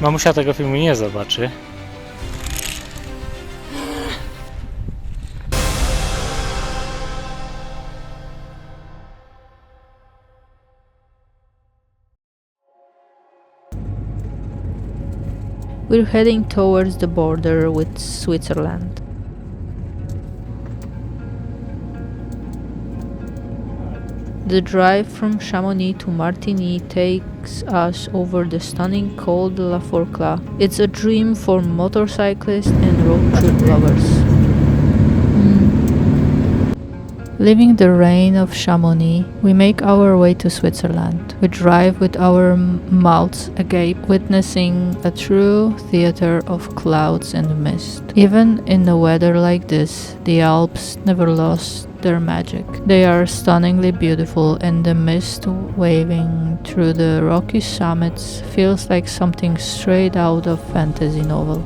Mamusia tego filmu nie zobaczy. We're heading towards the border with Switzerland. The drive from Chamonix to Martigny takes us over the stunning Col de la Forclaz. It's a dream for motorcyclists and road trip lovers. Leaving the rain of Chamonix, we make our way to Switzerland. We drive with our mouths agape, witnessing a true theater of clouds and mist. Even in a weather like this, the Alps never lost their magic. They are stunningly beautiful, and the mist waving through the rocky summits feels like something straight out of a fantasy novel.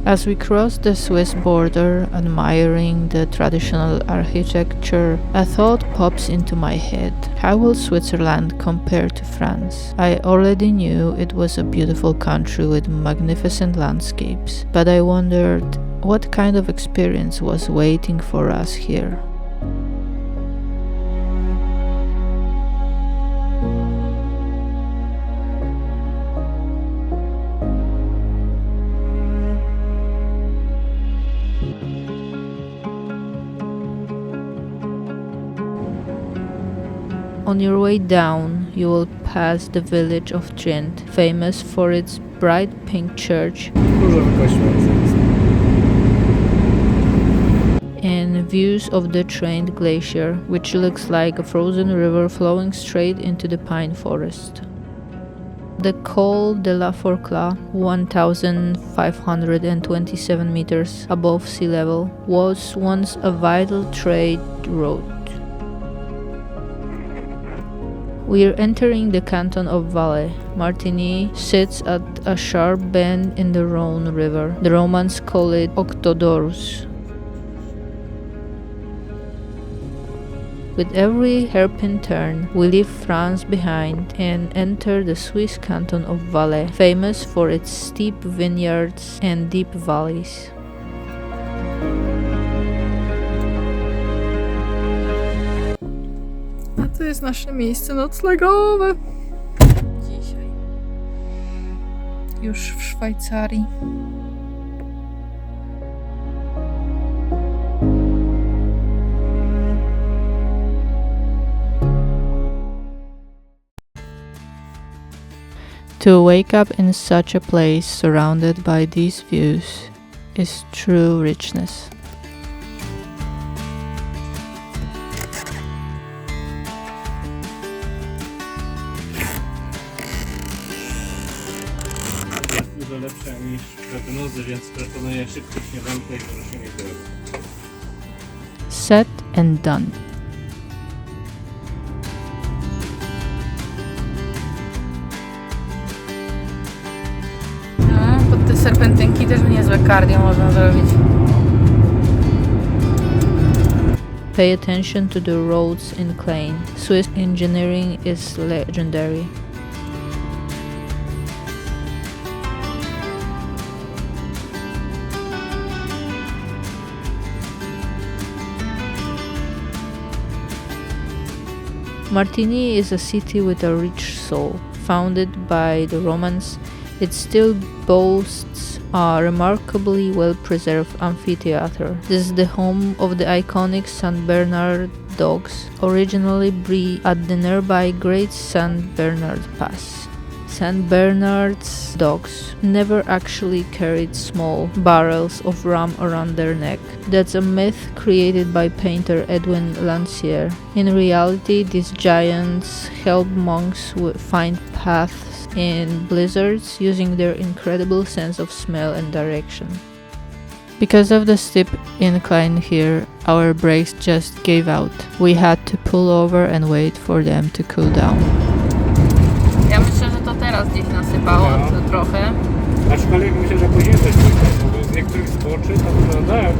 As we cross the Swiss border, admiring the traditional architecture, a thought pops into my head. How will Switzerland compare to France? I already knew it was a beautiful country with magnificent landscapes, but I wondered what kind of experience was waiting for us here. On your way down, you will pass the village of Trient, famous for its bright pink church and views of the Trient glacier, which looks like a frozen river flowing straight into the pine forest. The Col de la Forclaz, 1,527 meters above sea level, was once a vital trade route. We are entering the canton of Valais. Martigny sits at a sharp bend in the Rhone river. The Romans call it Octodorus. With every hairpin turn, we leave France behind and enter the Swiss canton of Valais, famous for its steep vineyards and deep valleys. To jest nasze miejsce noclegowe. Dzisiaj. Już w Szwajcarii. To wake up in such a place surrounded by these views is true richness. Dużo lepsze niż kretynozy, więc proponuję szybko śniadankę i poruszenie drogi. Set and done. Pod te serpentynki też niezłe cardio można zrobić. Pay attention to the roads incline. Swiss engineering is legendary. Martigny is a city with a rich soul. Founded by the Romans, it still boasts a remarkably well-preserved amphitheater. This is the home of the iconic St. Bernard dogs, originally bred at the nearby Great St. Bernard Pass. St. Bernard's dogs never actually carried small barrels of rum around their neck. That's a myth created by painter Edwin Landseer. In reality, these giants help monks find paths in blizzards using their incredible sense of smell and direction. Because of the steep incline here, our brakes just gave out. We had to pull over and wait for them to cool down. Ja myślę, że to teraz gdzieś nasypało to trochę. Aczkolwiek myślę, że później też pójdzie, bo z niektórych zboczy to wygląda jak...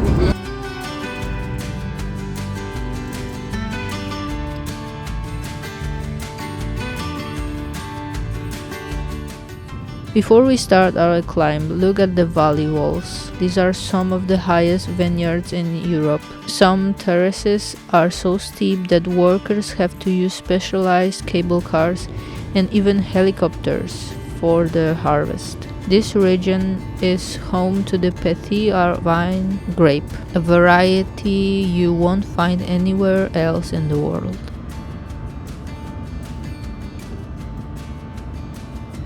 Before we start our climb, look at the valley walls. These are some of the highest vineyards in Europe. Some terraces are so steep that workers have to use specialized cable cars and even helicopters for the harvest. This region is home to the Petit vine grape, a variety you won't find anywhere else in the world.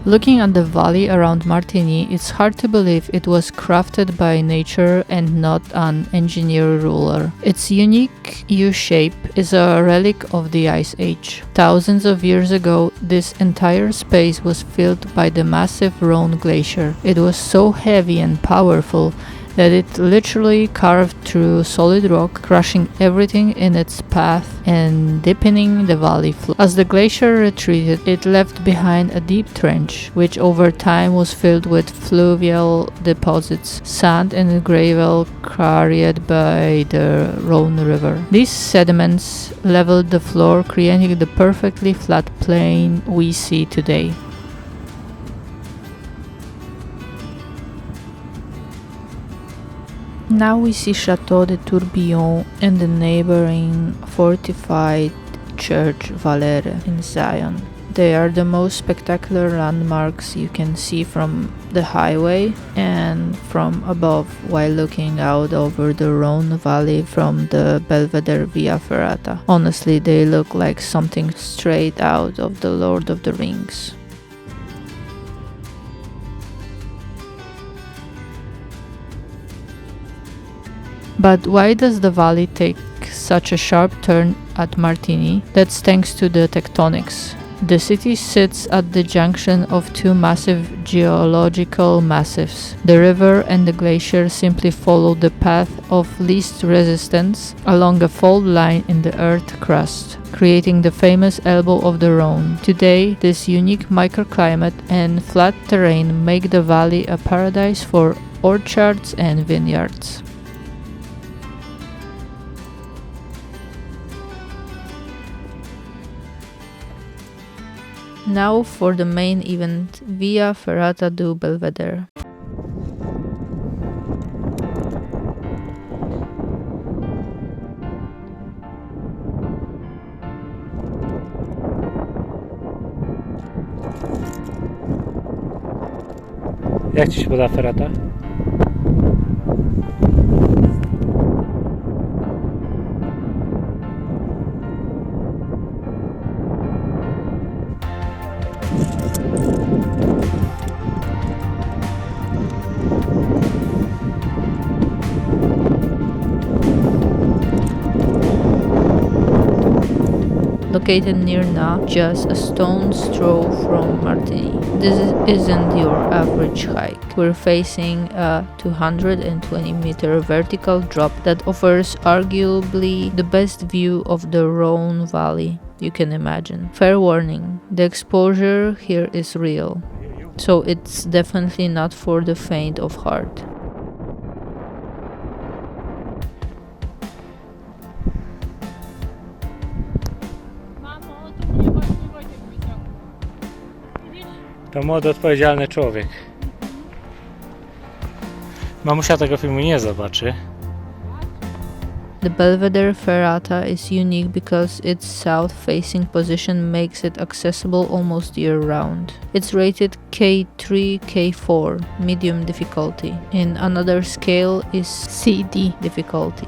Looking at the valley around Martigny, it's hard to believe it was crafted by nature and not an engineer ruler. Its unique U-shape is a relic of the Ice Age. Thousands of years ago, this entire space was filled by the massive Rhone glacier. It was so heavy and powerful that it literally carved through solid rock, crushing everything in its path and deepening the valley floor. As the glacier retreated, it left behind a deep trench, which over time was filled with fluvial deposits, sand and gravel carried by the Rhone River. These sediments leveled the floor, creating the perfectly flat plain we see today. Now we see Château de Tourbillon and the neighboring fortified church Valais in Zion. They are the most spectacular landmarks you can see from the highway and from above while looking out over the Rhone Valley from the Belvedere Via Ferrata. Honestly, they look like something straight out of the Lord of the Rings. But why does the valley take such a sharp turn at Martigny? That's thanks to the tectonics. The city sits at the junction of two massive geological massifs. The river and the glacier simply follow the path of least resistance along a fault line in the earth crust, creating the famous elbow of the Rhone. Today, this unique microclimate and flat terrain make the valley a paradise for orchards and vineyards. Now for the main event, Via Ferrata du Belvedere. Jak Ci się podoba ferata? Located near Na, just a stone's throw from Martigny. This isn't your average hike. We're facing a 220-meter vertical drop that offers arguably the best view of the Rhone Valley you can imagine. Fair warning, the exposure here is real, so it's definitely not for the faint of heart. To młody, odpowiedzialny człowiek. Mamusia tego filmu nie zobaczy. The Belvedere Ferrata is unique because its south-facing position makes it accessible almost year-round. It's rated K3, K4, medium difficulty. In another scale is CD difficulty.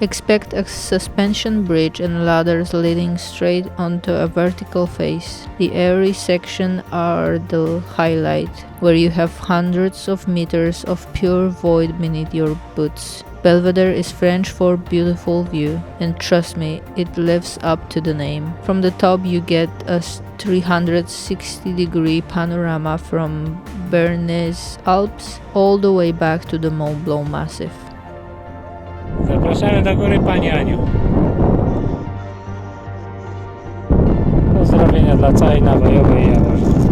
Expect a suspension bridge and ladders leading straight onto a vertical face. The airy section are the highlight, where you have hundreds of meters of pure void beneath your boots. Belvedere is French for beautiful view, and trust me, it lives up to the name. From the top you get a 360-degree panorama from Bernese Alps all the way back to the Mont Blanc Massif. Zapraszamy do góry, Pani Aniu. Pozdrowienia dla całej nawojowej Jaworzycy.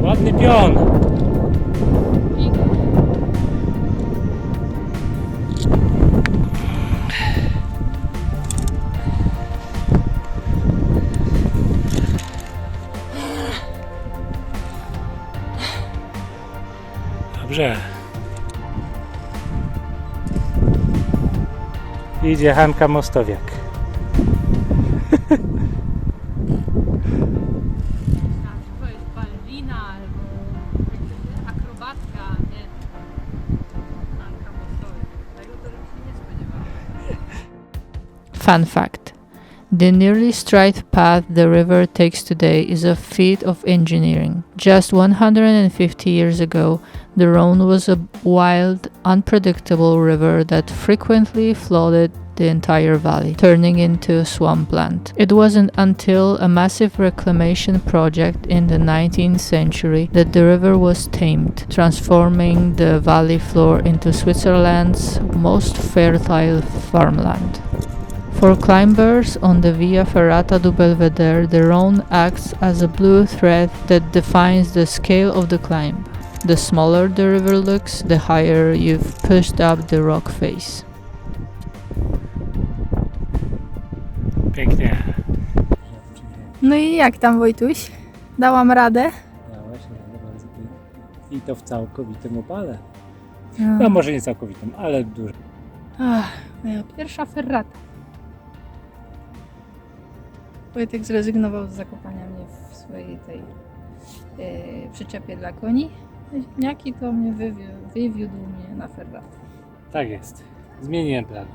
Ładny pion! Dobrze. Idzie Hanka Mostowiak. To jest ballerina albo akrobatka, nie? Anka Mostowy. Tego to bym się nie spodziewała. Fun fact: the nearly straight path the river takes today is a feat of engineering. Just 150 years ago, the Rhone was a wild, unpredictable river that frequently flooded the entire valley, turning into a swampland. It wasn't until a massive reclamation project in the 19th century that the river was tamed, transforming the valley floor into Switzerland's most fertile farmland. For climbers on the Via Ferrata du Belvedere, the Rhone acts as a blue thread that defines the scale of the climb. The smaller the river looks, the higher you've pushed up the rock face. Pięknie. No i jak tam, Wojtuś? Dałam radę? Dałaś radę bardzo pięknie. I to w całkowitym opale. No może nie całkowitym, ale dużo. Moja pierwsza ferrata. Wojtek zrezygnował z zakopania mnie w swojej tej przyczepie dla koni. Ziemniaki to mnie wywiódł mnie na ferratę. Tak jest. Zmieniłem plan.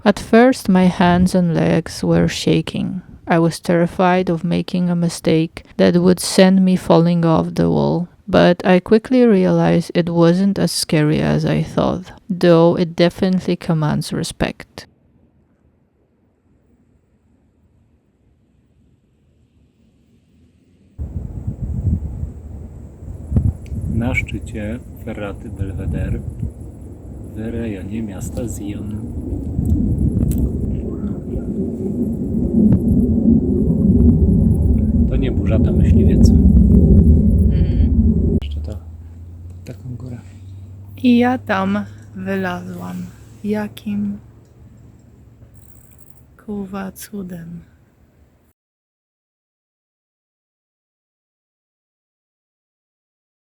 At first, my hands and legs were shaking. I was terrified of making a mistake that would send me falling off the wall. But I quickly realized it wasn't as scary as I thought, though it definitely commands respect. Na szczycie Ferraty Belvedere w rejonie miasta Zion. To nie burza, to myśliwiec. Jeszcze to taką górę. I ja tam wylazłam. Jakim kuwa cudem.